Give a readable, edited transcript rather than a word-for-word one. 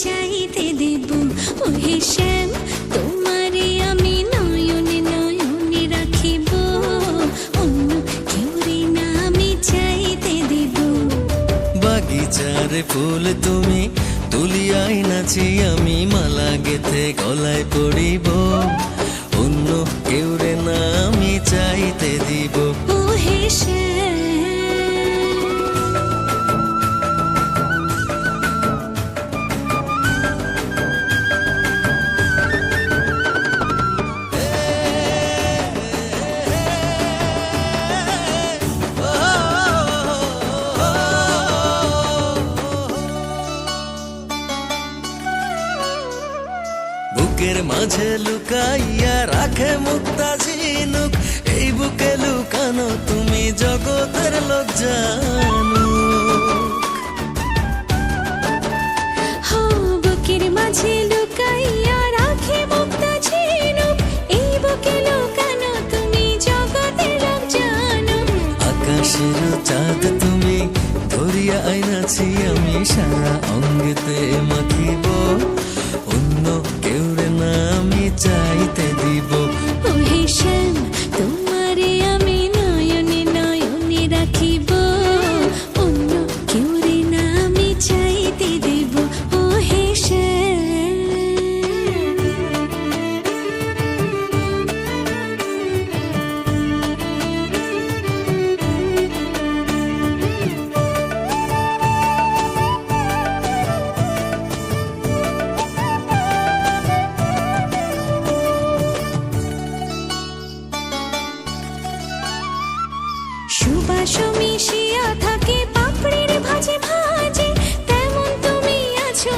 চাইতে দেব। ওহে শ্যাম, তোমারে আমি নয়নে নয়নে রাখিব, অন্য কেউ রে না আমি চাইতে দেব। বাগিচার ফুল তুমি তুলিয়াই নাচি আমি মালা গেথে গলায় পড়িব, অন্য কেউ রে না আমি চাইতে দিব। ওহে শ্যাম, বুকের মাঝে লুকাইয়া রাখে মুক্তা ঝিনুক, এই বুকে লুকানো তুমি জগতের লোক জানুক। হো বুকের মাঝে লুকাইয়া রাখে মুক্তা ঝিনুক, এই বুকে লুকানো তুমি জগতের লোক জানো। আকাশের চাঁদ তুমি ধরিয়া আইনাছি আমি সারা অঙ্গেতে মাখিব, অন্য কেউ রে না আমি চাইতে দিব। ওহে শ্যাম, তোমারে আমি নয়নে নয়নে রাখিব, অন্য কেউ রে না আমি চাইতে দেব। ওহে শ্যাম, সুবাস মিশিয়া থাকে পাপড়ির ভাজে ভাজে, তেমন তুমি আছো